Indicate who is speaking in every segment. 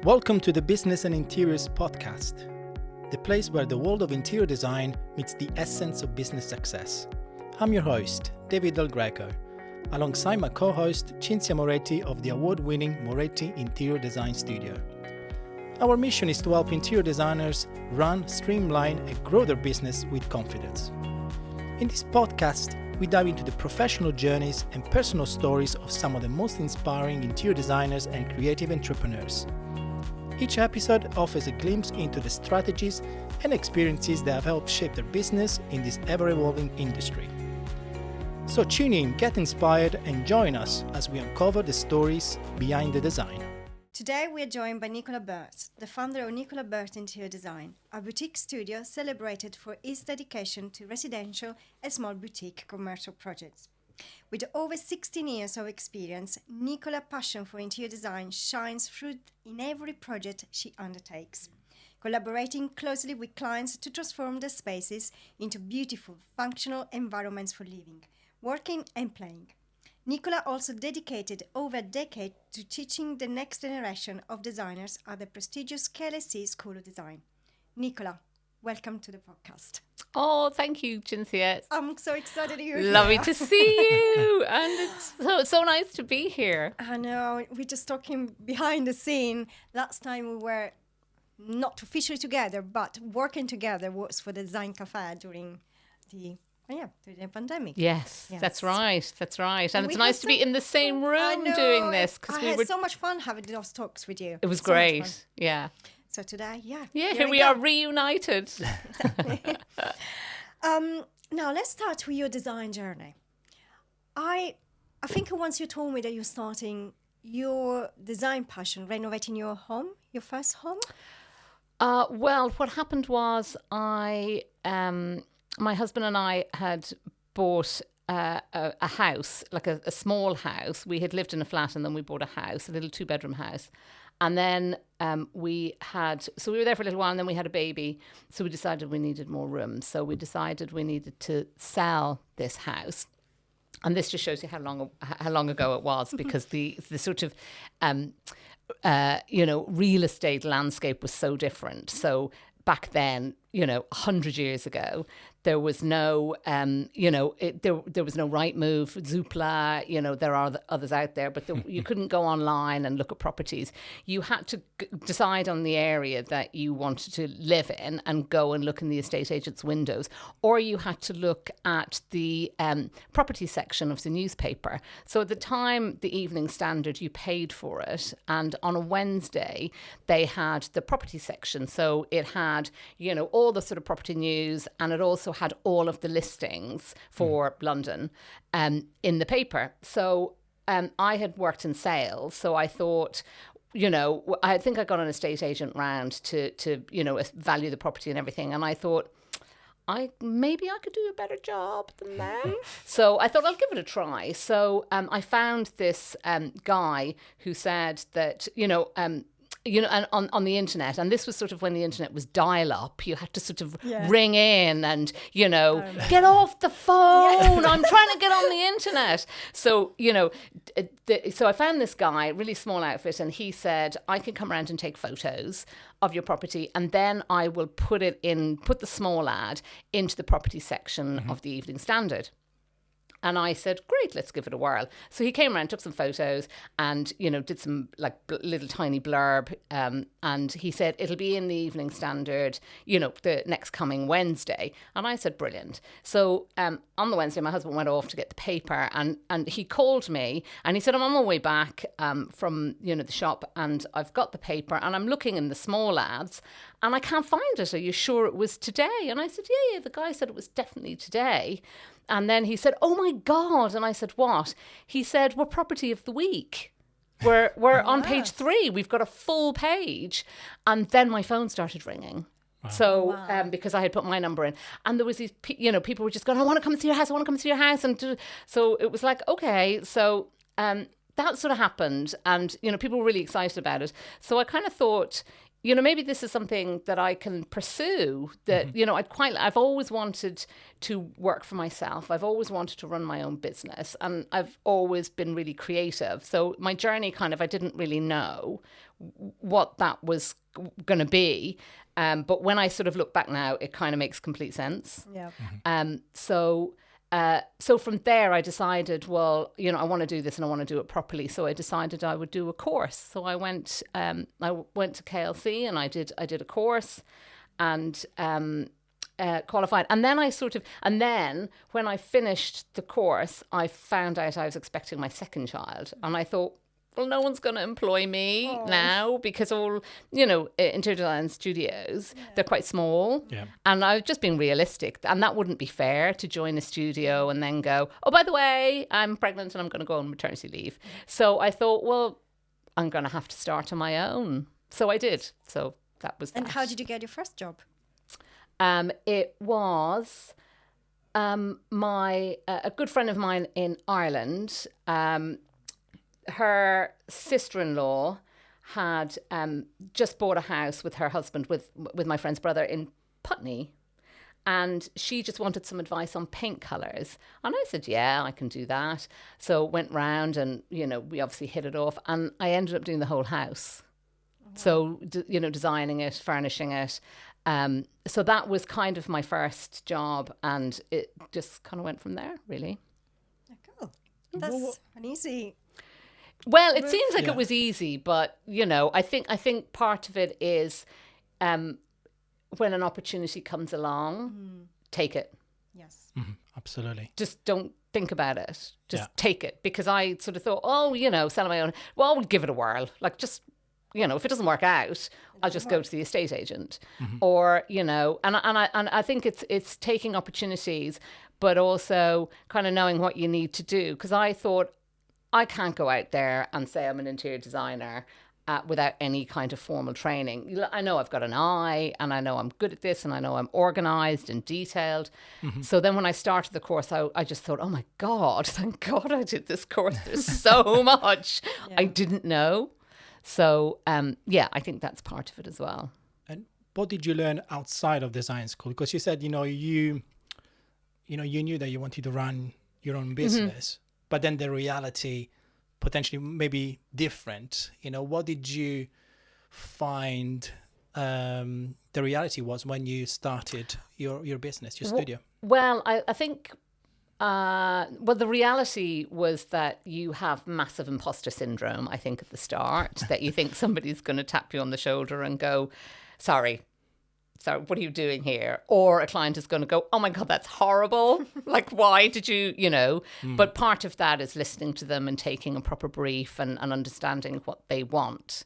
Speaker 1: Welcome to the Business and Interiors podcast, the place where the world of interior design meets the essence of business success. I'm your host, David Del Greco, alongside my co-host, Cinzia Moretti of the award-winning Moretti Interior Design Studio. Our mission is to help interior designers run, streamline, and grow their business with confidence. In this podcast, we dive into the professional journeys and personal stories of some of the most inspiring interior designers and creative entrepreneurs. Each episode offers a glimpse into the strategies and experiences that have helped shape their business in this ever-evolving industry. So tune in, get inspired, and join us as we uncover the stories behind the design.
Speaker 2: Today we are joined by Nicola Burt, the founder of Nicola Burt Interior Design, a boutique studio celebrated for its dedication to residential and small boutique commercial projects. With over 16 years of experience, Nicola's passion for interior design shines through in every project she undertakes, collaborating closely with clients to transform their spaces into beautiful, functional environments for living, working and playing. Nicola also dedicated over a decade to teaching the next generation of designers at the prestigious KLC School of Design. Nicola, welcome to the podcast.
Speaker 3: Oh, thank you, Cinzia.
Speaker 2: I'm so excited you're here.
Speaker 3: Lovely to see you. And it's so nice to be here.
Speaker 2: I know. We're just talking behind the scene. Last time we were not officially together, but working together was for the Design Cafe during the pandemic.
Speaker 3: Yes, that's right. And it's nice to be in the same room
Speaker 2: know,
Speaker 3: doing this.
Speaker 2: I had so much fun having those talks with you.
Speaker 3: It was great. Yeah.
Speaker 2: So today,
Speaker 3: here we are reunited.
Speaker 2: Now let's start with your design journey. I think once you told me that you're starting your design passion, renovating your home, your first home.
Speaker 3: Well, what happened was my husband and I had bought a house, like a small house. We had lived in a flat and then we bought a house, a little 2-bedroom house. And then we were there for a little while and then we had a baby. So we decided we needed more room. So we decided we needed to sell this house. And this just shows you how long ago it was, because the sort of, real estate landscape was so different. So back then, 100 years ago, there was no, there was no Rightmove, Zoopla, there are others out there, but you couldn't go online and look at properties. You had to decide on the area that you wanted to live in and go and look in the estate agent's windows, or you had to look at the property section of the newspaper. So at the time, the Evening Standard, you paid for it, and on a Wednesday, they had the property section. So it had, all the sort of property news, and it also had all of the listings for London in the paper. So I had worked in sales, so I thought, I think I got an estate agent round to value the property and everything, and I thought, maybe I could do a better job than them. So I thought I'll give it a try. So I found this guy who said that, and on the internet, and this was sort of when the internet was dial-up, you had to sort of ring in and, get off the phone, I'm trying to get on the internet. So, so I found this guy, really small outfit, and he said, I can come around and take photos of your property, and then I will put the small ad into the property section of the Evening Standard. And I said, great, let's give it a whirl. So he came around, took some photos and, did some little tiny blurb. And he said, it'll be in the Evening Standard, the next coming Wednesday. And I said, brilliant. So on the Wednesday, my husband went off to get the paper and he called me and he said, I'm on my way back from, the shop and I've got the paper and I'm looking in the small ads and I can't find it. Are you sure it was today? And I said, yeah, the guy said it was definitely today. And then he said, oh my God. And I said, what? He said, we're property of the week. We're on page 3. We've got a full page. And then my phone started ringing. Wow. So, because I had put my number in. And there was these, people were just going, I want to come and see your house. I want to come and see your house. And so it was like, okay. So that sort of happened. And, people were really excited about it. So I kind of thought, you know, maybe this is something that I can pursue, that, you know, I've always wanted to work for myself. I've always wanted to run my own business, and I've always been really creative. So my journey I didn't really know what that was going to be. But when I sort of look back now, it kind of makes complete sense.
Speaker 2: Yeah.
Speaker 3: So from there, I decided, well, you know, I want to do this and I want to do it properly. So I decided I would do a course. So I went to KLC and I did a course and qualified. And then when I finished the course, I found out I was expecting my second child, and I thought, well, no one's going to employ me now, because all, you know, interior design studios, they're quite small. Yeah. And I've just been realistic. And that wouldn't be fair, to join a studio and then go, oh, by the way, I'm pregnant and I'm going to go on maternity leave. So I thought, well, I'm going to have to start on my own. So I did. So that was that.
Speaker 2: And how did you get your first job?
Speaker 3: It was a good friend of mine in Ireland. Her sister-in-law had just bought a house with her husband, with my friend's brother, in Putney. And she just wanted some advice on paint colours. And I said, yeah, I can do that. So went round and, you know, we obviously hit it off. And I ended up doing the whole house. Oh, wow. So, you know, designing it, furnishing it. So that was kind of my first job. And it just kind of went from there, really.
Speaker 2: Oh, cool. That's an easy...
Speaker 3: Well, it seems like it was easy, but, you know, I think part of it is when an opportunity comes along, take it.
Speaker 2: Yes.
Speaker 1: Mm-hmm. Absolutely.
Speaker 3: Just don't think about it. Just take it. Because I sort of thought, oh, you know, selling my own, well, I would give it a whirl. Like, just, you know, if it doesn't work out, I'll just go to the estate agent. Mm-hmm. Or, you know, and I think it's taking opportunities, but also kind of knowing what you need to do. Because I thought, I can't go out there and say I'm an interior designer without any kind of formal training. I know I've got an eye, and I know I'm good at this, and I know I'm organised and detailed. Mm-hmm. So then when I started the course, I just thought, oh my God, thank God I did this course. There's so much I didn't know. So, I think that's part of it as well.
Speaker 1: And what did you learn outside of design school? Because you said, you knew that you wanted to run your own business. Mm-hmm. But then the reality potentially may be different. You know, what did you find the reality was when you started your business, your studio?
Speaker 3: Well, I think, the reality was that you have massive imposter syndrome, I think, at the start, that you think somebody's going to tap you on the shoulder and go, sorry, what are you doing here? Or a client is going to go, oh my God, that's horrible. Like, why did you, you know? But part of that is listening to them and taking a proper brief and understanding what they want.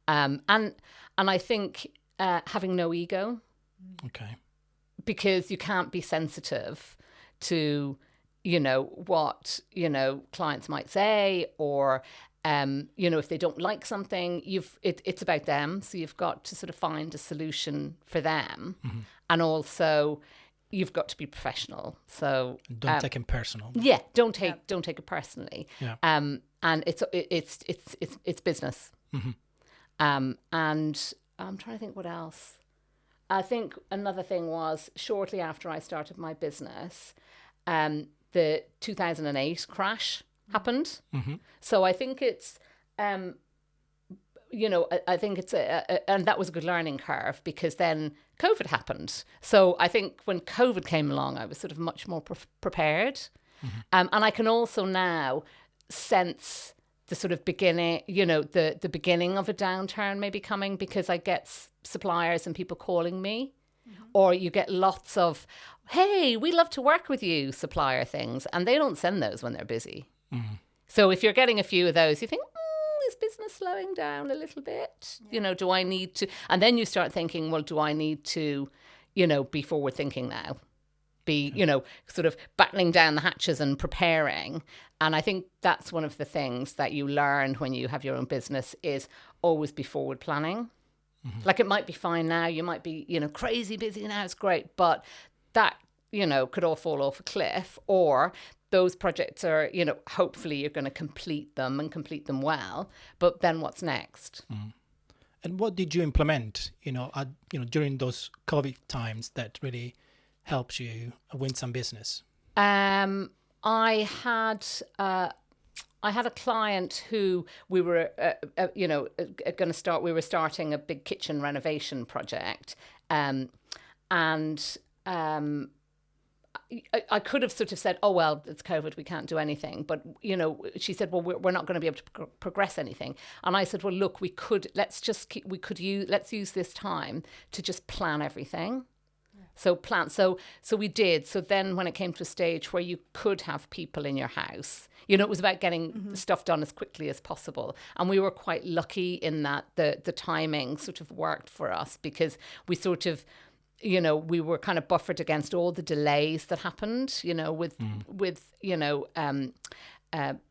Speaker 3: And I think having no ego.
Speaker 1: Okay. Because
Speaker 3: you can't be sensitive to, you know, what, you know, clients might say, or you know, if they don't like something, it's about them. So you've got to sort of find a solution for them. Mm-hmm. And also you've got to be professional. So
Speaker 1: don't take it personal.
Speaker 3: Yeah, don't take it personally.
Speaker 1: Yeah.
Speaker 3: And it's business. Mm-hmm. And I'm trying to think what else. I think another thing was, shortly after I started my business, the 2008 crash happened. Mm-hmm. So I think it's, you know, I think it's and that was a good learning curve, because then COVID happened. So I think when COVID came along, I was sort of much more prepared. Mm-hmm. And I can also now sense the sort of beginning, you know, the beginning of a downturn maybe coming, because I get suppliers and people calling me. Mm-hmm. Or you get lots of, hey, we love to work with you, supplier things. And they don't send those when they're busy. Mm-hmm. So if you're getting a few of those, you think, is business slowing down a little bit? Yeah. You know, do I need to? And then you start thinking, well, do I need to, you know, be forward thinking now? Be, you know, sort of battening down the hatches and preparing. And I think that's one of the things that you learn when you have your own business, is always be forward planning. Mm-hmm. Like, it might be fine now. You might be, you know, crazy busy now. It's great. But that, you know, could all fall off a cliff. Or those projects are, you know, hopefully you're going to complete them and complete them well. But then what's next? Mm.
Speaker 1: And what did you implement, during those COVID times that really helps you win some business?
Speaker 3: I had a client who we were, going to start. We were starting a big kitchen renovation project, and I could have sort of said, "Oh well, it's COVID, we can't do anything." But she said, "Well, we're not going to be able to progress anything." And I said, "Well, look, let's use this time to just plan everything." So we did. So then when it came to a stage where you could have people in your house, it was about getting stuff done as quickly as possible. And we were quite lucky in that the timing sort of worked for us, because we sort of, we were kind of buffered against all the delays that happened, with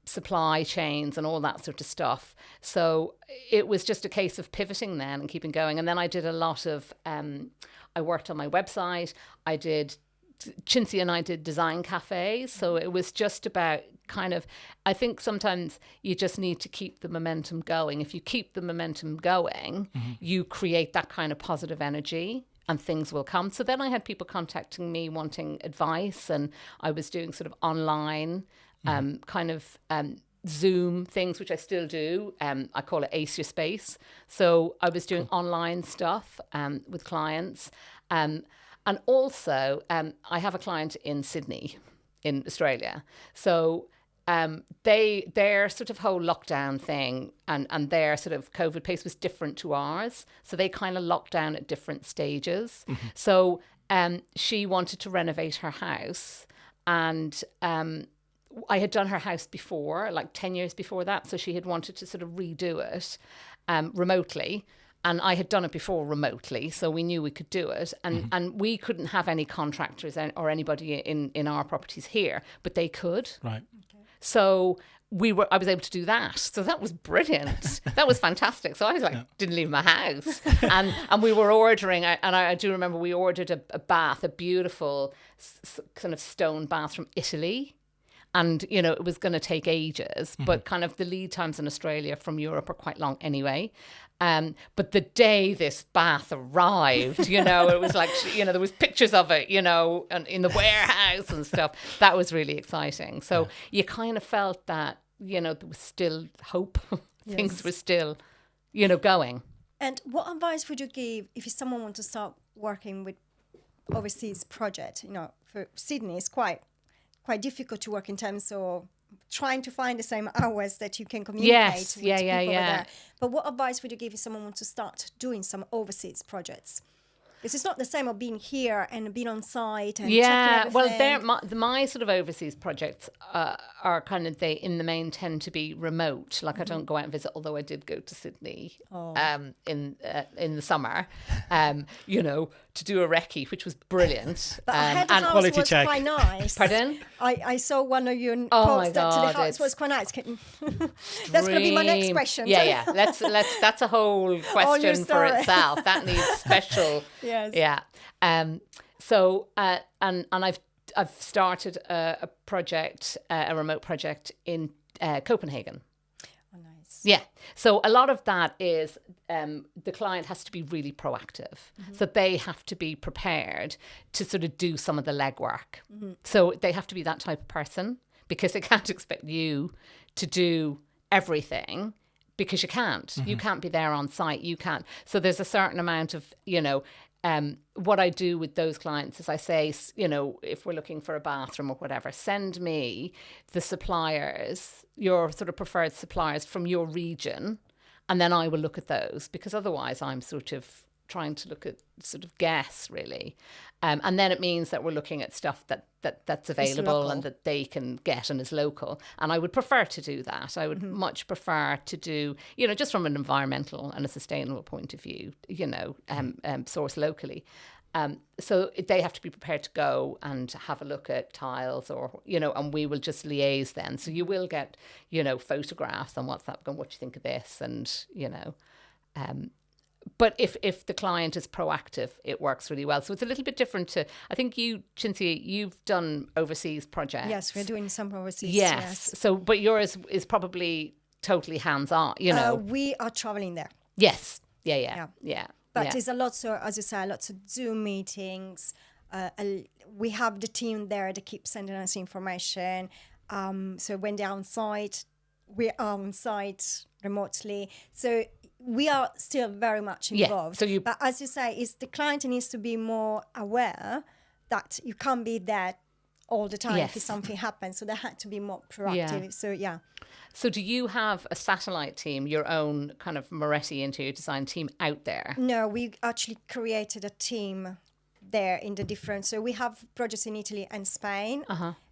Speaker 3: supply chains and all that sort of stuff. So it was just a case of pivoting then and keeping going. And then I did a lot of, I worked on my website. Cinzia and I did design cafes. So it was just about kind of, I think sometimes you just need to keep the momentum going. If you keep the momentum going, you create that kind of positive energy and things will come. So then I had people contacting me wanting advice, and I was doing sort of online Zoom things, which I still do. I call it Ace Your Space. So I was doing online stuff with clients. And also I have a client in Sydney, in Australia. So their sort of whole lockdown thing and their sort of COVID pace was different to ours. So they kind of locked down at different stages. So she wanted to renovate her house, and I had done her house before, like 10 years before that. So she had wanted to sort of redo it remotely. And I had done it before remotely, so we knew we could do it. And we couldn't have any contractors or anybody in our properties here, but they could.
Speaker 1: Right.
Speaker 3: Okay. So I was able to do that. So that was brilliant. That was fantastic. So I was like, didn't leave my house. And we were ordering, and I do remember we ordered a bath, a beautiful kind of stone bath from Italy. And, it was going to take ages, but kind of the lead times in Australia from Europe are quite long anyway. But the day this bath arrived, it was like, there was pictures of it, and in the warehouse and stuff. That was really exciting. So you kind of felt that, there was still hope. Things were still, going.
Speaker 2: And what advice would you give if someone wants to start working with overseas project? For Sydney, it's quite difficult to work in terms of trying to find the same hours that you can communicate with people over there. But what advice would you give if someone wants to start doing some overseas projects? Because it's not the same of being here and being on site and checking everything.
Speaker 3: Well, my sort of overseas projects are kind of, they in the main tend to be remote. Like I don't go out and visit, although I did go to Sydney in the summer, to do a recce, which was brilliant.
Speaker 2: But I heard the house
Speaker 1: quality
Speaker 2: was
Speaker 1: check.
Speaker 2: quite nice.
Speaker 3: Pardon?
Speaker 2: I saw one of your posts that the house was quite nice. That's going to be my next question.
Speaker 3: Yeah. Let's. That's a whole question for itself. That needs special.
Speaker 2: Yes.
Speaker 3: Yeah. So and I've started a project, a remote project in Copenhagen.
Speaker 2: Oh, nice.
Speaker 3: Yeah. So a lot of that is the client has to be really proactive. So they have to be prepared to sort of do some of the legwork. So they have to be that type of person, because they can't expect you to do everything, because you can't. You can't be there on site. You can't. So there's a certain amount of, what I do with those clients is I say, if we're looking for a bathroom or whatever, send me the suppliers, your sort of preferred suppliers from your region, and then I will look at those, because otherwise I'm sort of trying to look at sort of guess really. And then it means that we're looking at stuff that's available and that they can get and is local. And I would prefer to do that. I would much prefer to do, just from an environmental and a sustainable point of view, source locally. So they have to be prepared to go and have a look at tiles or, and we will just liaise then. So you will get, photographs on WhatsApp going, what do you think of this? And, but if the client is proactive, it works really well. So it's a little bit different to, I think you, Cinzia, you've done overseas projects.
Speaker 2: Yes, we're doing some overseas.
Speaker 3: Yes. So, but yours is probably totally hands-on,
Speaker 2: We are traveling there.
Speaker 3: Yes. Yeah.
Speaker 2: But it's a lot, so as you say, lots of Zoom meetings. We have the team there that keeps sending us information. So when they're on site, we are on site remotely. So we are still very much involved.
Speaker 3: So
Speaker 2: but as you say, is the client needs to be more aware that you can't be there all the time if something happens. So they had to be more proactive. So
Speaker 3: So do you have a satellite team, your own kind of Moretti interior design team out there?
Speaker 2: No, we actually created a team there in the different. So we have projects in Italy and Spain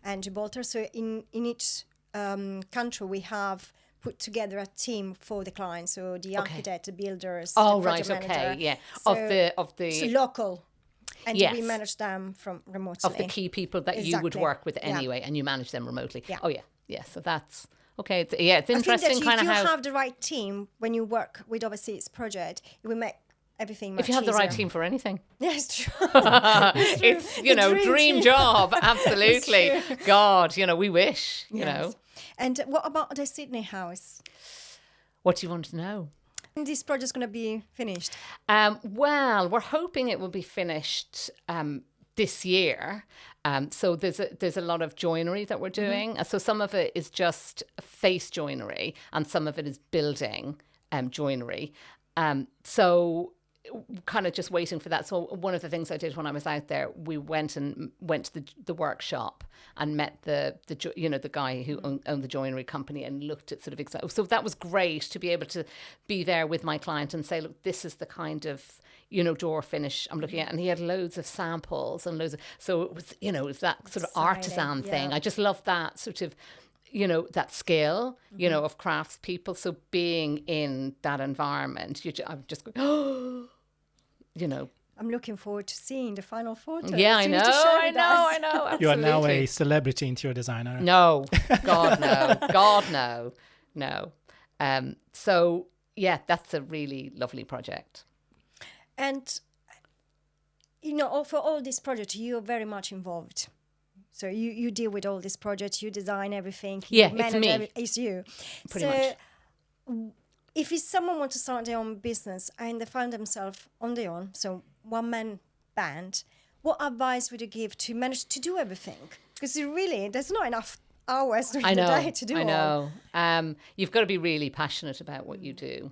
Speaker 2: and Gibraltar. So in each country we have put together a team for the client. So the architect, the builders, the project manager.
Speaker 3: So, of the
Speaker 2: so local. And we manage them from remotely.
Speaker 3: Of the key people that you would work with anyway, and you manage them remotely.
Speaker 2: Yeah.
Speaker 3: Oh, yeah. So that's, okay. It's interesting kind of how...
Speaker 2: if you have the right team when you work with overseas project, it will make everything much
Speaker 3: If you have
Speaker 2: easier.
Speaker 3: the right team for anything.
Speaker 2: Yes, true.
Speaker 3: It's, dream job. Absolutely. God, we wish, you know.
Speaker 2: And what about the Sydney house?
Speaker 3: What do you want to know?
Speaker 2: And this project's going to be finished?
Speaker 3: Well, we're hoping it will be finished this year. So there's a lot of joinery that we're doing. So some of it is just face joinery and some of it is building joinery. So kind of just waiting for that. So one of the things I did when I was out there, we went to the workshop and met the guy who owned the joinery company and looked at sort of so that was great to be able to be there with my client and say, look, this is the kind of door finish I'm looking at, and he had loads of samples and so it was it was that sort of artisan thing. I just love that sort of that skill, of craftspeople. So being in that environment, I'm just going,
Speaker 2: I'm looking forward to seeing the final photos.
Speaker 3: Yeah, I know. Absolutely.
Speaker 1: You are now a celebrity interior designer.
Speaker 3: No, God, no. So yeah, that's a really lovely project.
Speaker 2: And, for all this project, you're very much involved. So you deal with all these projects, you design everything.
Speaker 3: Yeah,
Speaker 2: you manage
Speaker 3: it's me.
Speaker 2: It's you.
Speaker 3: Pretty much.
Speaker 2: If someone wants to start their own business and they find themselves on their own, so one-man band, what advice would you give to manage to do everything? Because there's not enough hours during the day to do
Speaker 3: I know. You've got to be really passionate about what you do.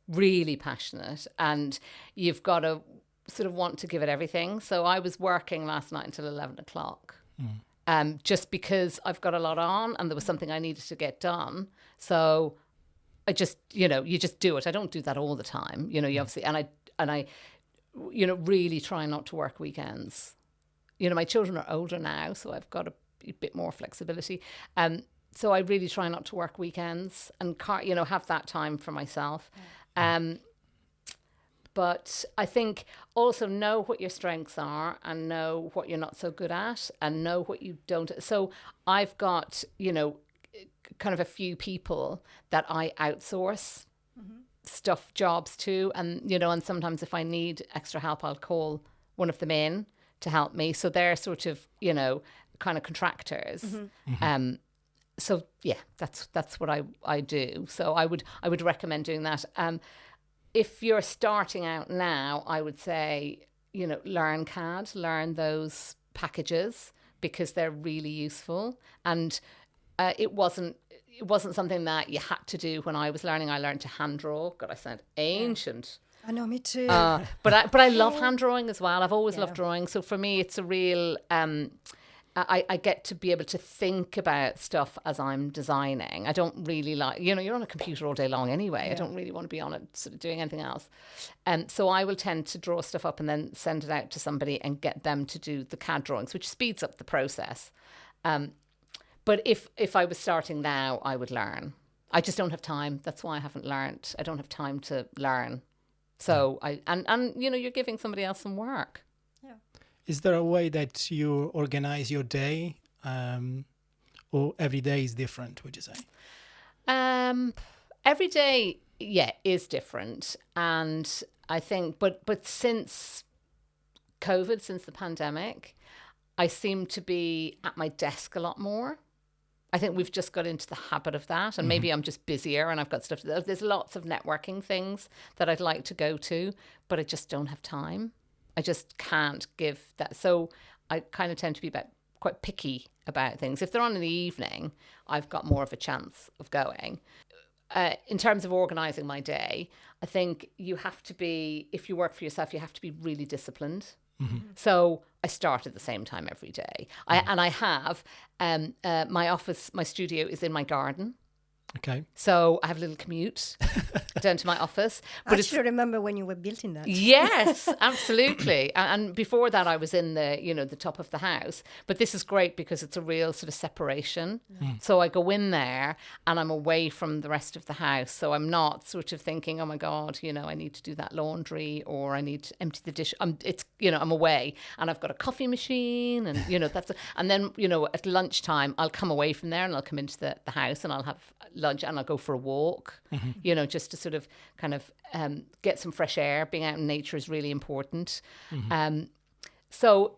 Speaker 3: Really passionate. And you've got to sort of want to give it everything. So I was working last night until 11 o'clock. Just because I've got a lot on and there was something I needed to get done. So I just, you just do it. I don't do that all the time, you obviously, and I, really try not to work weekends. My children are older now, so I've got a bit more flexibility. So I really try not to work weekends and, have that time for myself. But I think also know what your strengths are and know what you're not so good at and know what you don't. So I've got, kind of a few people that I outsource jobs to. And, and sometimes if I need extra help, I'll call one of them in to help me. So they're sort of, kind of contractors. So yeah, that's what I do. So I would recommend doing that. If you're starting out now, I would say, learn CAD, learn those packages because they're really useful. And it wasn't something that you had to do when I was learning. I learned to hand draw. God, I sound ancient.
Speaker 2: I know, me too.
Speaker 3: But I love hand drawing as well. I've always loved drawing. So for me, it's a real... I get to be able to think about stuff as I'm designing. I don't really like, you're on a computer all day long anyway. I don't really want to be on it sort of doing anything else. So I will tend to draw stuff up and then send it out to somebody and get them to do the CAD drawings, which speeds up the process. But if I was starting now, I would learn. I just don't have time. That's why I haven't learned. I don't have time to learn. So you're giving somebody else some work.
Speaker 1: Is there a way that you organize your day, or every day is different, would you say?
Speaker 3: Every day, is different. And I think, but since COVID, since the pandemic, I seem to be at my desk a lot more. I think we've just got into the habit of that. And maybe I'm just busier and I've got stuff. There's lots of networking things that I'd like to go to, but I just don't have time. I just can't give that. So I kind of tend to be quite picky about things. If they're on in the evening, I've got more of a chance of going. In terms of organising my day, I think you have to be, if you work for yourself, you have to be really disciplined. So I start at the same time every day. I have my studio is in my garden.
Speaker 1: Okay.
Speaker 3: So I have a little commute down to my office.
Speaker 2: But I actually remember when you were built in that.
Speaker 3: Yes, absolutely. And before that, I was in the top of the house. But this is great because it's a real sort of separation. So I go in there and I'm away from the rest of the house. So I'm not sort of thinking, oh my God, I need to do that laundry or I need to empty the dish. I'm away and I've got a coffee machine and, and then, at lunchtime, I'll come away from there and I'll come into the house and I'll have lunch and I'll go for a walk, just to sort of kind of get some fresh air. Being out in nature is really important. So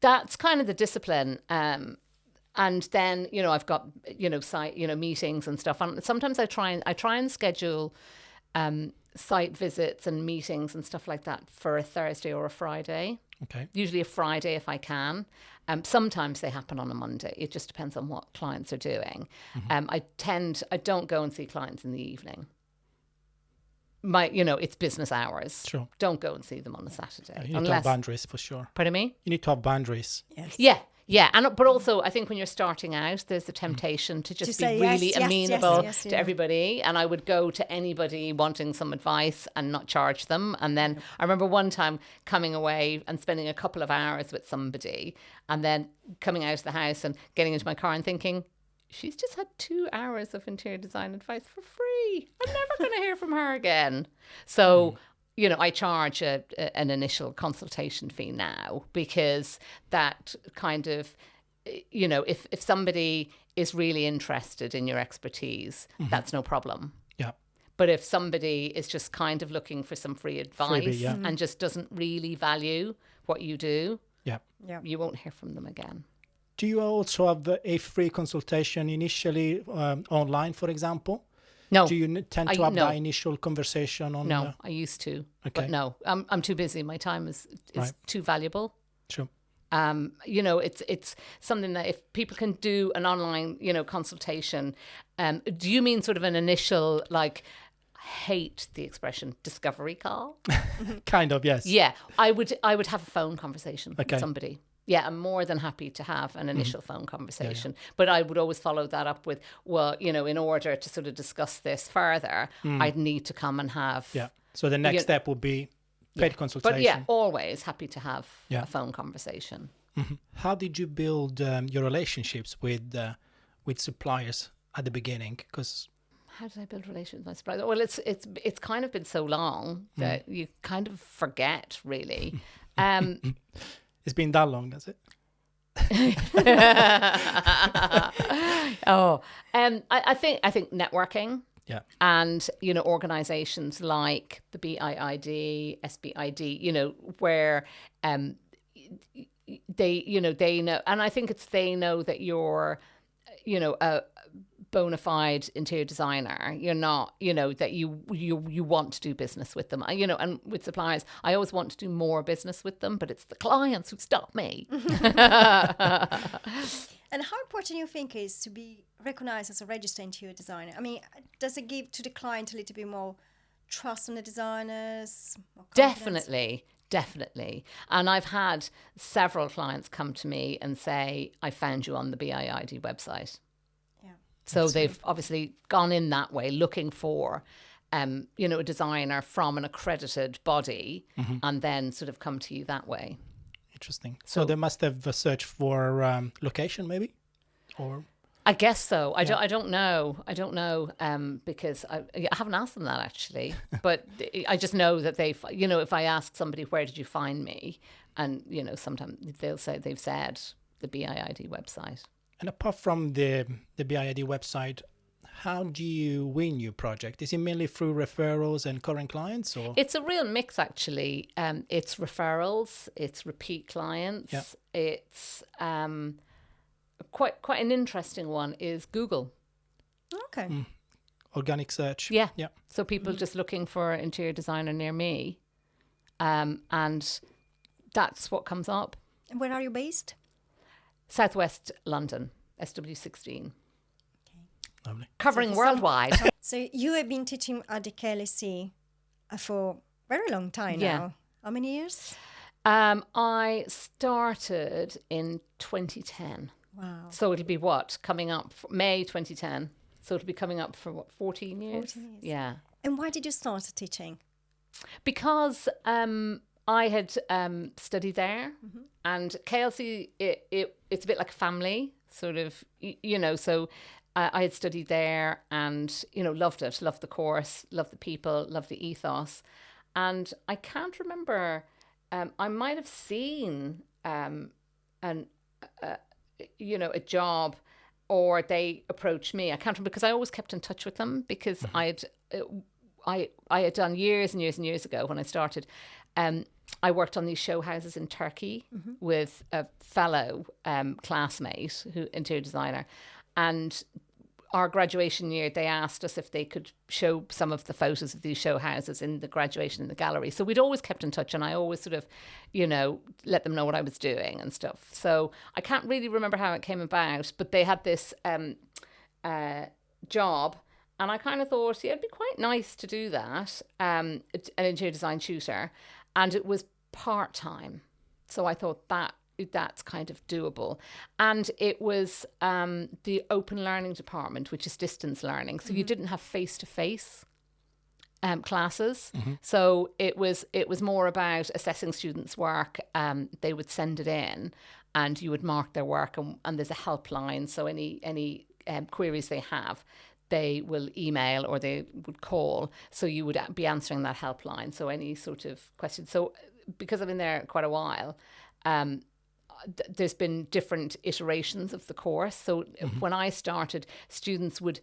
Speaker 3: that's kind of the discipline. And then, I've got, site, meetings and stuff. And sometimes I try and schedule site visits and meetings and stuff like that for a Thursday or a Friday.
Speaker 1: Okay.
Speaker 3: Usually a Friday if I can. Sometimes they happen on a Monday. It just depends on what clients are doing. I don't go and see clients in the evening. It's business hours.
Speaker 1: Sure.
Speaker 3: Don't go and see them on a Saturday.
Speaker 1: You need to have boundaries for sure.
Speaker 3: Pardon me?
Speaker 1: You need to have boundaries.
Speaker 2: Yes.
Speaker 3: Yeah. But also I think when you're starting out, there's the temptation to just be really amenable to everybody. And I would go to anybody wanting some advice and not charge them. And then I remember one time coming away and spending a couple of hours with somebody and then coming out of the house and getting into my car and thinking, she's just had 2 hours of interior design advice for free. I'm never going to hear from her again. So I charge an initial consultation fee now because that kind of, if somebody is really interested in your expertise, that's no problem.
Speaker 1: Yeah.
Speaker 3: But if somebody is just kind of looking for some free advice
Speaker 1: Freebie,
Speaker 3: and just doesn't really value what you do, you won't hear from them again.
Speaker 1: Do you also have a free consultation initially online, for example?
Speaker 3: No.
Speaker 1: Do you tend to have that initial conversation on?
Speaker 3: No, I used to.
Speaker 1: Okay.
Speaker 3: But no, I'm too busy. My time is
Speaker 1: Right.
Speaker 3: too valuable.
Speaker 1: Sure.
Speaker 3: It's something that if people can do an online, consultation, do you mean sort of an initial, like, hate the expression discovery call?
Speaker 1: Kind of, yes.
Speaker 3: Yeah, I would have a phone conversation
Speaker 1: Okay.
Speaker 3: with somebody. Yeah, I'm more than happy to have an initial phone conversation. But I would always follow that up with, well, in order to sort of discuss this further, I'd need to come and have...
Speaker 1: Yeah. So the next step would be paid consultation.
Speaker 3: But yeah, always happy to have
Speaker 1: Yeah.
Speaker 3: a phone conversation.
Speaker 1: How did you build your relationships with suppliers at the beginning? Because
Speaker 3: How did I build relations with my suppliers? Well, it's kind of been so long that you kind of forget, really.
Speaker 1: it's been that long, does it?
Speaker 3: I think networking.
Speaker 1: Yeah.
Speaker 3: And, organizations like the BIID, SBID, where they know, and I think they know that you're, a bona fide interior designer. You're not, that you want to do business with them. And with suppliers, I always want to do more business with them, but it's the clients who stop me.
Speaker 2: And how important you think is to be recognized as a registered interior designer? I mean, does it give to the client a little bit more trust on the designers?
Speaker 3: Definitely. And I've had several clients come to me and say, I found you on the BIID website.
Speaker 2: Yeah.
Speaker 3: So they've obviously gone in that way, looking for, a designer from an accredited body and then sort of come to you that way.
Speaker 1: Interesting. So they must have searched for location, maybe, or
Speaker 3: I guess so. I don't know. Because I haven't asked them that actually. But I just know that if I ask somebody, where did you find me? And, sometimes they'll say they've said the BIID website.
Speaker 1: And apart from the BIID website, how do you win your project? Is it mainly through referrals and current clients, or?
Speaker 3: It's a real mix, actually. It's referrals, it's repeat clients, it's quite an interesting one is Google.
Speaker 2: Okay.
Speaker 1: Organic search.
Speaker 3: Yeah.
Speaker 1: Yeah.
Speaker 3: So people just looking for an interior designer near me, and that's what comes up.
Speaker 2: And where are you based?
Speaker 3: Southwest London, SW16.
Speaker 1: Lovely.
Speaker 3: Covering worldwide.
Speaker 2: So you have been teaching at the KLC for a very long time
Speaker 3: Yeah.
Speaker 2: now. How many years?
Speaker 3: I started in 2010.
Speaker 2: Wow.
Speaker 3: So it'll be coming up for May 2010. So it'll be coming up for 14 years?
Speaker 2: 14 years.
Speaker 3: Yeah.
Speaker 2: And why did you start teaching?
Speaker 3: Because I had studied there, and KLC, it's a bit like a family, sort of, so I had studied there and, loved it, loved the course, loved the people, loved the ethos. And I can't remember, I might have seen a job, or they approached me. I can't remember, because I always kept in touch with them, because I had done years and years and years ago when I started. I worked on these show houses in Turkey with a fellow classmate, interior designer, and our graduation year, they asked us if they could show some of the photos of these show houses in the graduation in the gallery. So we'd always kept in touch, and I always sort of, let them know what I was doing and stuff. So I can't really remember how it came about, but they had this job, and I kind of thought, it'd be quite nice to do that, an interior design tutor, and it was part-time. So I thought that's kind of doable. And it was the open learning department, which is distance learning. So you didn't have face-to-face classes. So it was more about assessing students' work. They would send it in, and you would mark their work, and there's a helpline. So any queries they have, they will email or they would call. So you would be answering that helpline. So any sort of question. So because I've been there quite a while, there's been different iterations of the course. So when I started, students would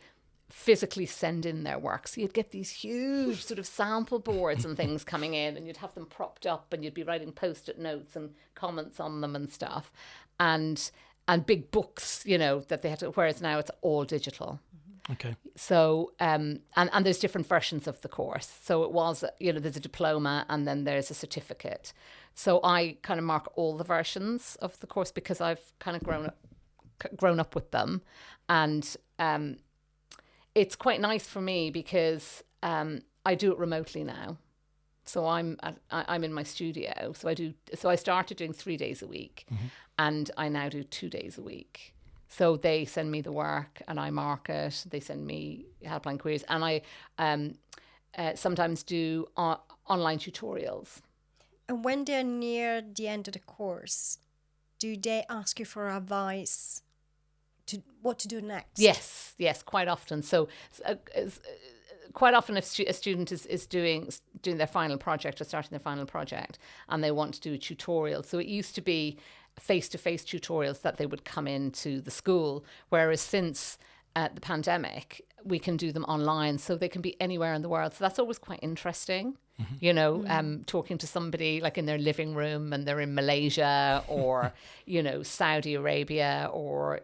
Speaker 3: physically send in their work. So you'd get these huge sort of sample boards and things coming in, and you'd have them propped up, and you'd be writing post-it notes and comments on them and stuff. And big books, that they had to, whereas now it's all digital.
Speaker 1: Okay.
Speaker 3: So, and there's different versions of the course. So it was, there's a diploma, and then there's a certificate. So I kind of mark all the versions of the course, because I've kind of grown up with them. And it's quite nice for me, because I do it remotely now. So I'm in my studio. So I started doing 3 days a week, and I now do 2 days a week. So they send me the work, and I mark it. They send me helpline queries, and I sometimes do online tutorials.
Speaker 2: And when they're near the end of the course, do they ask you for advice to what to do next?
Speaker 3: Yes, quite often. So quite often, if a student is doing their final project or starting their final project, and they want to do a tutorial. So it used to be face-to-face tutorials that they would come into the school, whereas since the pandemic, we can do them online, so they can be anywhere in the world. So that's always quite interesting, talking to somebody like in their living room, and they're in Malaysia or, Saudi Arabia or,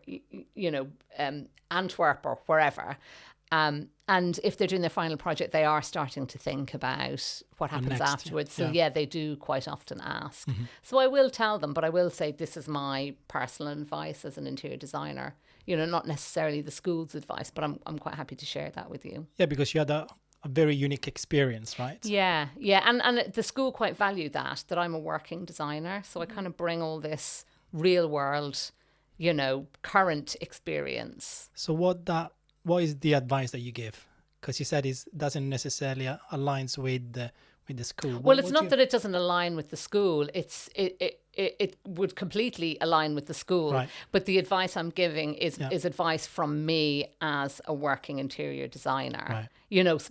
Speaker 3: Antwerp or wherever. And if they're doing their final project, they are starting to think about what happens afterwards. So they do quite often ask. So I will tell them, but I will say this is my personal advice as an interior designer. Not necessarily the school's advice, but I'm quite happy to share that with you.
Speaker 1: Yeah, because you had a very unique experience, right?
Speaker 3: Yeah. And the school quite valued that I'm a working designer. So I kind of bring all this real world, current experience.
Speaker 1: So what is the advice that you give? Because you said it doesn't necessarily aligns with the school.
Speaker 3: Well, it's not that it doesn't align with the school. It would completely align with the school.
Speaker 1: Right.
Speaker 3: But the advice I'm giving is advice from me as a working interior designer. Right.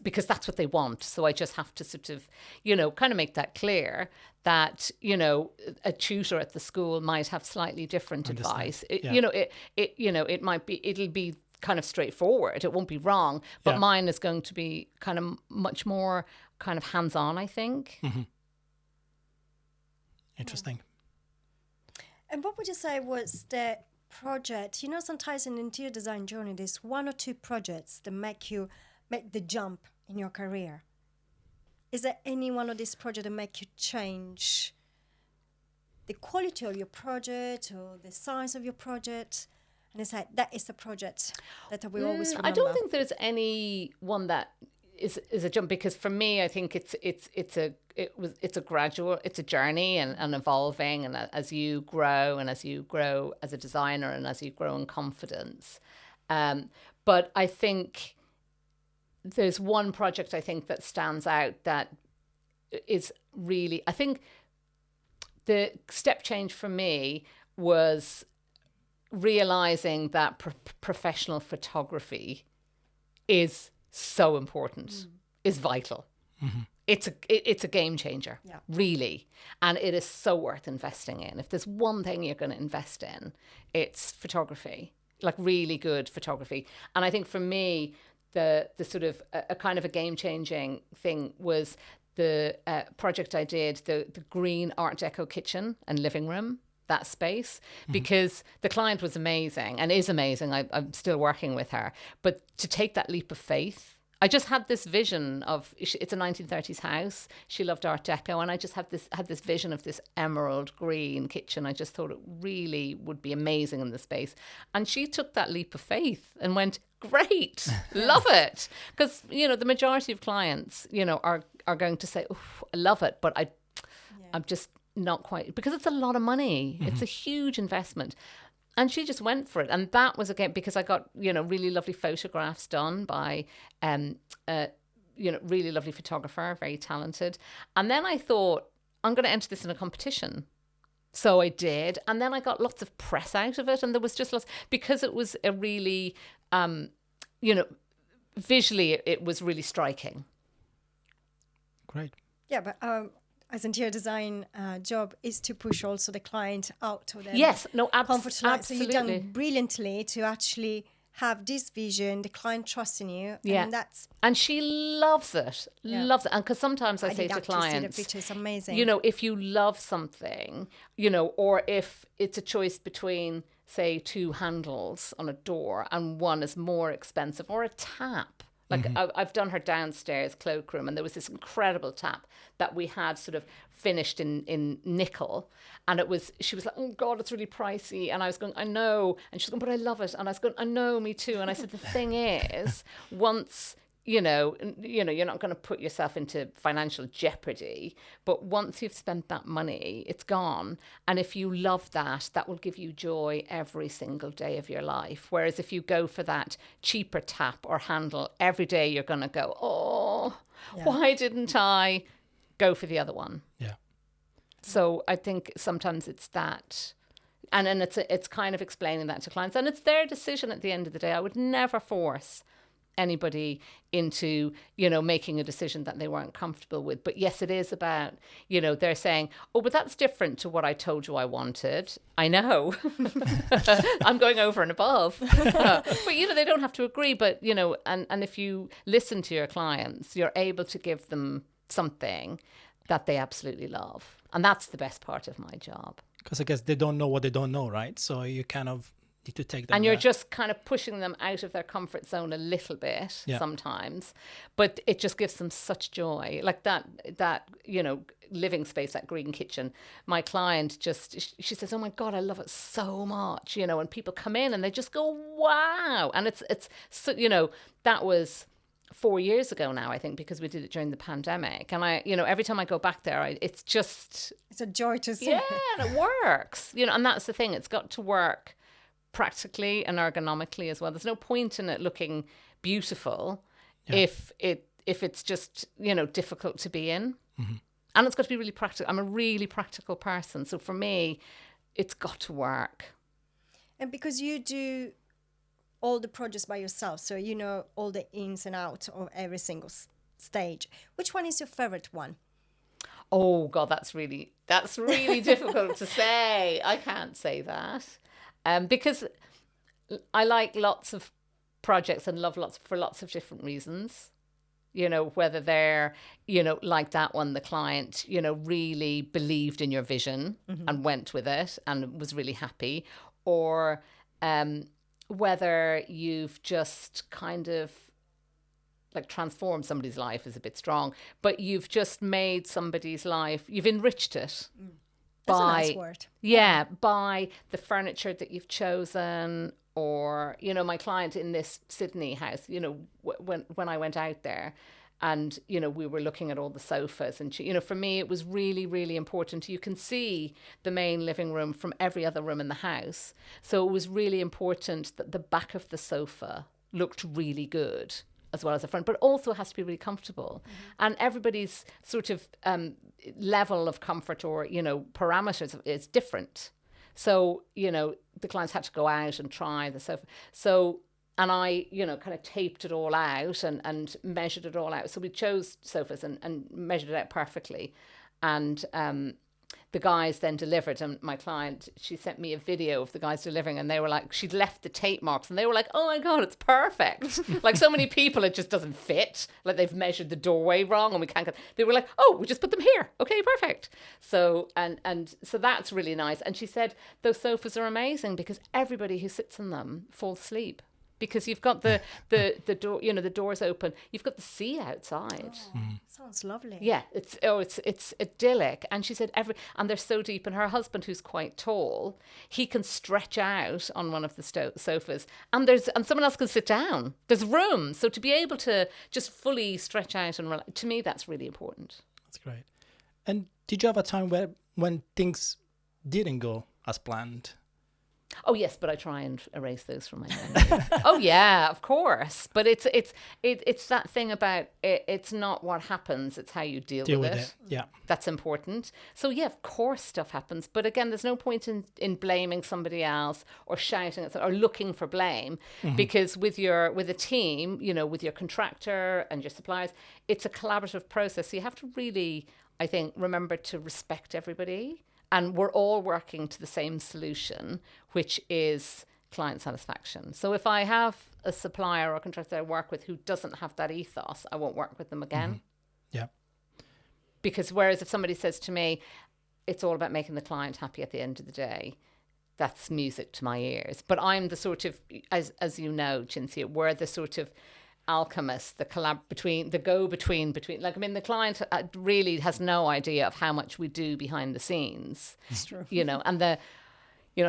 Speaker 3: Because that's what they want. So I just have to sort of, kind of make that clear that, a tutor at the school might have slightly different advice. It'll be kind of straightforward. It won't be wrong, but mine is going to be kind of much more kind of hands-on, I think.
Speaker 1: Interesting.
Speaker 2: And what would you say was the project, sometimes in interior design journey, there's one or two projects that make the jump in your career. Is there any one of these projects that make you change the quality of your project or the size of your project? And it's like, that is the project that we always remember.
Speaker 3: I don't think there's any one that is a jump, because for me, I think it's a gradual, it's a journey and evolving, and as you grow as a designer and as you grow in confidence. But I think there's one project I think that stands out that is really, I think the step change for me was realizing that professional photography is so important, is vital. Mm-hmm. It's a game changer, really. And it is so worth investing in. If there's one thing you're going to invest in, it's photography, like really good photography. And I think for me, the sort of a kind of a game-changing thing was the project I did, the green Art Deco kitchen and living room, that space, because the client was amazing and is amazing. I'm still working with her. But to take that leap of faith, I just had this vision of, it's a 1930s house. She loved Art Deco, and I just had this vision of this emerald green kitchen. I just thought it really would be amazing in the space. And she took that leap of faith and went, great, love it. Because, the majority of clients, are going to say, oh, I love it, but I'm just not quite, because it's a lot of money. It's a huge investment. And she just went for it. And that was, again, because I got, really lovely photographs done by, really lovely photographer, very talented. And then I thought, I'm going to enter this in a competition. So I did. And then I got lots of press out of it. And there was just lots, because it was a really, visually, it was really striking.
Speaker 1: Great.
Speaker 2: Yeah, but as interior design job is to push also the client out of their comfort zone.
Speaker 3: Absolutely.
Speaker 2: So you've done brilliantly to actually have this vision, the client trusts in you, and
Speaker 3: she loves it, loves it. And because sometimes I say to clients,
Speaker 2: see the picture, it's amazing.
Speaker 3: If you love something, or if it's a choice between, say, two handles on a door and one is more expensive, or a tap. Like I've done her downstairs cloakroom, and there was this incredible tap that we had sort of finished in nickel, and she was like, oh God, it's really pricey. And I was going, I know. And she's going, but I love it. And I was going, I know, me too. And I said, the thing is, once, you're not going to put yourself into financial jeopardy, but once you've spent that money, it's gone. And if you love that, that will give you joy every single day of your life. Whereas if you go for that cheaper tap or handle, every day you're going to go, why didn't I go for the other one?
Speaker 1: Yeah.
Speaker 3: So I think sometimes it's that. And then it's kind of explaining that to clients. And it's their decision at the end of the day. I would never force anybody into, making a decision that they weren't comfortable with. But yes, it is about, they're saying, oh, but that's different to what I told you I wanted. I know. I'm going over and above. But, they don't have to agree. But, and if you listen to your clients, you're able to give them something that they absolutely love. And that's the best part of my job.
Speaker 1: Because I guess they don't know what they don't know, right? So you kind of need to take them
Speaker 3: and you're
Speaker 1: there.
Speaker 3: just kind of pushing them out of their comfort zone a little bit sometimes, but it just gives them such joy. Like that living space, that green kitchen. My client she says, oh my God, I love it so much, and people come in and they just go, wow. And it's so, that was 4 years ago now, I think, because we did it during the pandemic. And I, every time I go back there, it's
Speaker 2: a joy to see.
Speaker 3: Yeah, and it works, and that's the thing. It's got to work practically and ergonomically as well. There's no point in it looking beautiful if it's just, difficult to be in. Mm-hmm. And it's got to be really practical. I'm a really practical person. So for me, it's got to work.
Speaker 2: And because you do all the projects by yourself, so you know all the ins and outs of every single stage, which one is your favorite one?
Speaker 3: Oh God, that's really difficult to say. I can't say that. Because I like lots of projects and love for lots of different reasons, whether they're, like that one, the client, really believed in your vision and went with it and was really happy, or whether you've just kind of like transformed somebody's life is a bit strong, but you've just made somebody's life, you've enriched it.
Speaker 2: That's
Speaker 3: by,
Speaker 2: a nice word.
Speaker 3: Yeah, by the furniture that you've chosen, or, you know, my client in this Sydney house, you know, when I went out there and, you know, we were looking at all the sofas and, you know, for me, it was really, really important. You can see the main living room from every other room in the house. So it was really important that the back of the sofa looked really good as well as the front, but also has to be really comfortable. And everybody's sort of level of comfort or, you know, parameters is different. So, you know, the clients had to go out and try the sofa. So, and I, you know, kind of taped it all out and measured it all out. So we chose sofas and measured it out perfectly. And the guys then delivered, and my client, she sent me a video of the guys delivering, and they were like, she'd left the tape marks, and they were like, oh my God, it's perfect. Like so many people, it just doesn't fit. Like they've measured the doorway wrong and we can't get, they were like, oh, we just put them here. Okay, perfect. So, and so that's really nice. And she said, those sofas are amazing because everybody who sits in them falls asleep. Because you've got the door, you know, the doors open. You've got the sea outside.
Speaker 2: Oh, sounds lovely.
Speaker 3: Yeah, it's idyllic. And she said and they're so deep. And her husband, who's quite tall, he can stretch out on one of the sofas, and someone else can sit down. There's room, so to be able to just fully stretch out and to me, that's really important.
Speaker 1: That's great. And did you have a time when things didn't go as planned?
Speaker 3: Oh yes, but I try and erase those from my memory. Oh yeah, of course. But it's that thing about it's not what happens; it's how you deal with it.
Speaker 1: Yeah,
Speaker 3: that's important. So yeah, of course stuff happens. But again, there's no point in blaming somebody else or shouting at or looking for blame, because with a team, you know, with your contractor and your suppliers, it's a collaborative process. So you have to really, I think, remember to respect everybody. And we're all working to the same solution, which is client satisfaction. So if I have a supplier or contractor I work with who doesn't have that ethos, I won't work with them again.
Speaker 1: Yeah.
Speaker 3: Because whereas if somebody says to me, it's all about making the client happy at the end of the day, that's music to my ears. But I'm the sort of, as you know, Cinzia, we're the sort of alchemist, the go-between, like, I mean, the client really has no idea of how much we do behind the scenes.
Speaker 2: It's true.
Speaker 3: You know, and I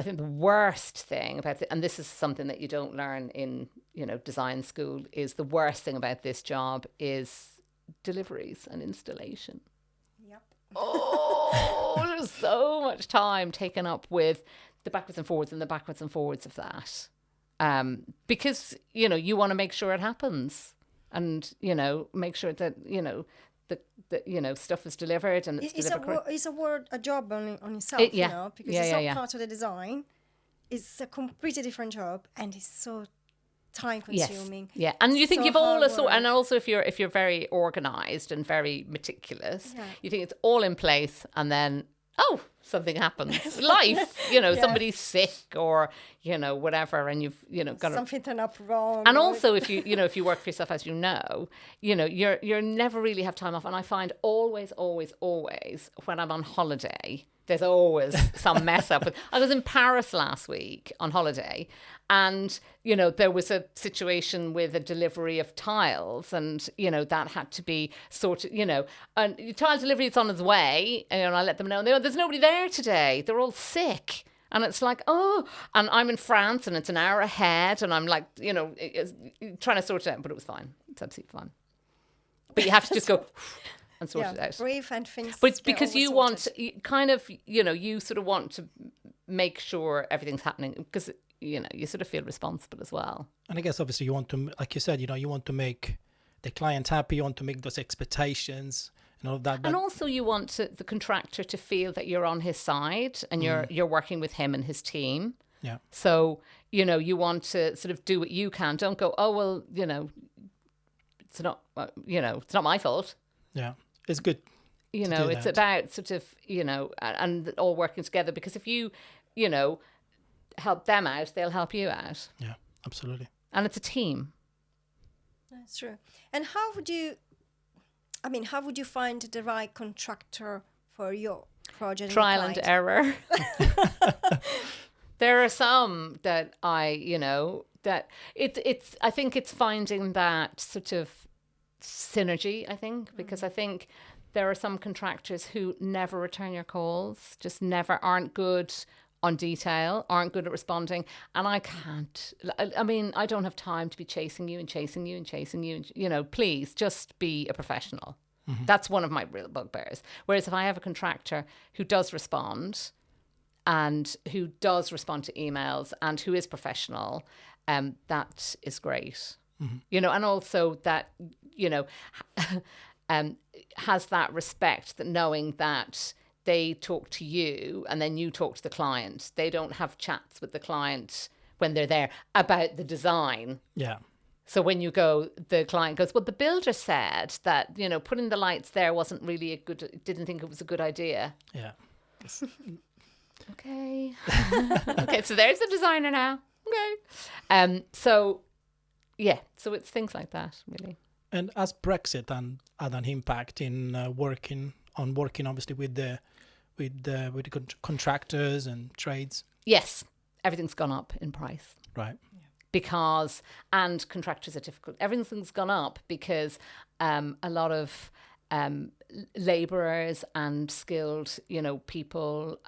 Speaker 3: think the worst thing about and this is something that you don't learn in, you know, design school, is the worst thing about this job is deliveries and installation.
Speaker 2: Yep.
Speaker 3: Oh, there's so much time taken up with the backwards and forwards of that. Because, you know, you want to make sure it happens and, you know, make sure that, you know, that you know, stuff is delivered and it's delivered.
Speaker 2: It's a job on itself, you know, because it's not part of the design. It's a completely different job and it's so time consuming.
Speaker 3: Yes. Yeah. And you think
Speaker 2: so
Speaker 3: you've all and also if you're very organized and very meticulous, you think it's all in place, and then something happens. Life, you know, somebody's sick or, you know, whatever, and you've, you know, got
Speaker 2: something turned up wrong.
Speaker 3: And also if you know, if you work for yourself, as you know, you're never really have time off. And I find always when I'm on holiday, there's always some mess up. I was in Paris last week on holiday, and, you know, there was a situation with a delivery of tiles, and, you know, that had to be sorted, you know, and tile delivery is on its way, and I let them know, there's nobody there today. They're all sick. And it's like, and I'm in France and it's an hour ahead, and I'm like, you know, trying to sort it out, but it was fine. It's absolutely fine. But you have to just go and sort it out.
Speaker 2: Breathe and things.
Speaker 3: But because you want, kind of, you know, you sort of want to make sure everything's happening, because, you know, you sort of feel responsible as well.
Speaker 1: And I guess obviously you want to, like you said, you know, you want to make the client happy, you want to make those expectations and all of that.
Speaker 3: And also you want the contractor to feel that you're on his side and you're working with him and his team.
Speaker 1: Yeah.
Speaker 3: So, you know, you want to sort of do what you can. Don't go, well, you know, it's not my fault.
Speaker 1: Yeah. It's good.
Speaker 3: You know, it's about sort of, you know, and all working together, because if you know, help them out, they'll help you out.
Speaker 1: Yeah, absolutely.
Speaker 3: And it's a team.
Speaker 2: That's true. And how would you find the right contractor for your project?
Speaker 3: Trial and error. There are some that I think it's finding that sort of synergy, I think, because I think there are some contractors who never return your calls, just never, aren't good on detail, aren't good at responding. And I can't, I mean, I don't have time to be chasing you. And, please just be a professional. Mm-hmm. That's one of my real bugbears. Whereas if I have a contractor who does respond and who does respond to emails and who is professional, that is great. Mm-hmm. And also that, has that respect, that knowing that they talk to you and then you talk to the client. They don't have chats with the client when they're there about the design.
Speaker 1: Yeah.
Speaker 3: So when you go, the client goes, well, the builder said that, putting the lights there wasn't really didn't think it was a good idea.
Speaker 1: Yeah.
Speaker 3: Okay. Okay, so there's the designer now. Okay. So it's things like that, really.
Speaker 1: And has Brexit had an impact in working obviously with the contractors and trades?
Speaker 3: Yes, everything's gone up in price.
Speaker 1: Right.
Speaker 3: And contractors are difficult. Everything's gone up because a lot of labourers and skilled, people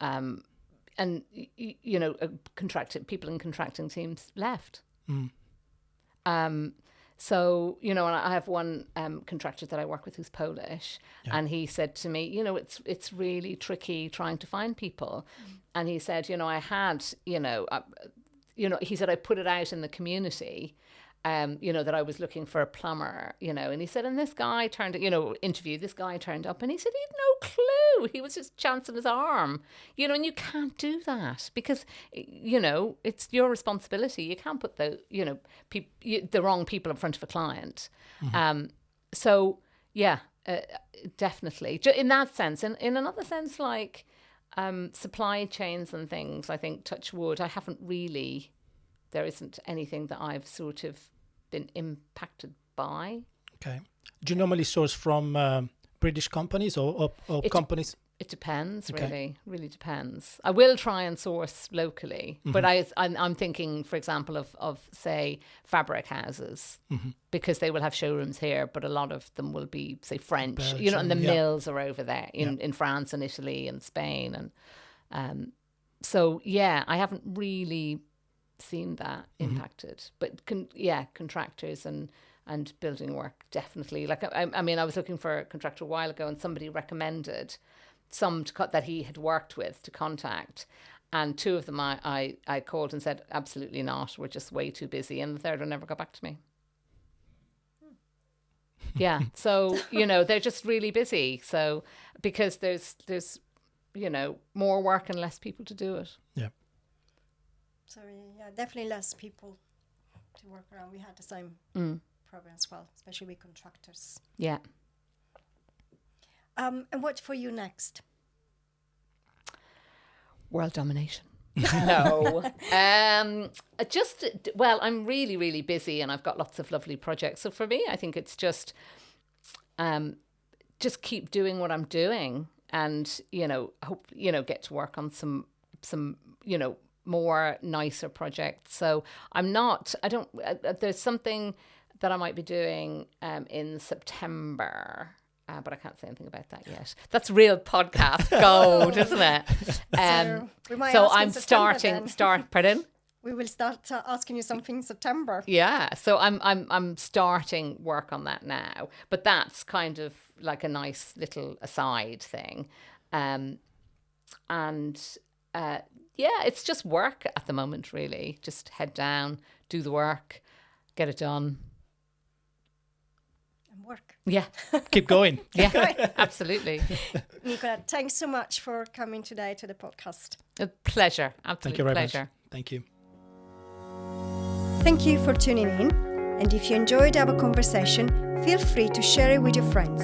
Speaker 3: and people in contracting teams left. So, and I have one contractor that I work with who's Polish, and he said to me, it's really tricky trying to find people. And he said, I had, he said, I put it out in the community, that I was looking for a plumber, and he said, and this guy this guy turned up, and he said he had no clue. He was just chancing his arm, and you can't do that because, it's your responsibility. You can't put the wrong people in front of a client. Mm-hmm. Definitely. In that sense. And in another sense, like supply chains and things, I think, touch wood, there isn't anything that I've sort of been impacted by. Okay.
Speaker 1: Do you normally source from British companies or companies?
Speaker 3: It depends, really. Really depends. I will try and source locally, mm-hmm. but I'm thinking, for example, of say, fabric houses, mm-hmm. because they will have showrooms here, but a lot of them will be, say, French,
Speaker 1: Belgium,
Speaker 3: and the mills are over there in France and Italy and Spain. And I haven't really seen that impacted, but contractors and building work, definitely. Like I mean, I was looking for a contractor a while ago, and somebody recommended some that he had worked with to contact, and two of them I called and said absolutely not, we're just way too busy, and the third one never got back to me. So they're just really busy, so because there's more work and less people to do it.
Speaker 2: So definitely less people to work around. We had the same problem as well, especially with contractors.
Speaker 3: Yeah.
Speaker 2: And what for you next?
Speaker 3: World domination. No. I'm really, really busy, and I've got lots of lovely projects. So for me, I think it's just keep doing what I'm doing, and hope get to work on some more nicer projects. So there's something that I might be doing in September, but I can't say anything about that yet. That's real podcast gold, isn't it? Pardon?
Speaker 2: We will start asking you something in September.
Speaker 3: Yeah, so I'm starting work on that now, but that's kind of like a nice little aside thing, it's just work at the moment, really. Just head down, do the work, get it done.
Speaker 2: And work.
Speaker 3: Yeah.
Speaker 1: Keep going.
Speaker 3: Yeah, absolutely.
Speaker 2: Nicola, thanks so much for coming today to the podcast.
Speaker 3: A pleasure. Absolute
Speaker 1: Thank you very
Speaker 3: pleasure.
Speaker 1: much. Thank you.
Speaker 2: Thank you for tuning in. And if you enjoyed our conversation, feel free to share it with your friends.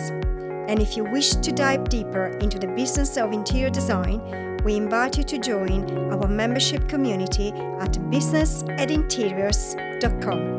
Speaker 2: And if you wish to dive deeper into the business of interior design, we invite you to join our membership community at business@interiors.com.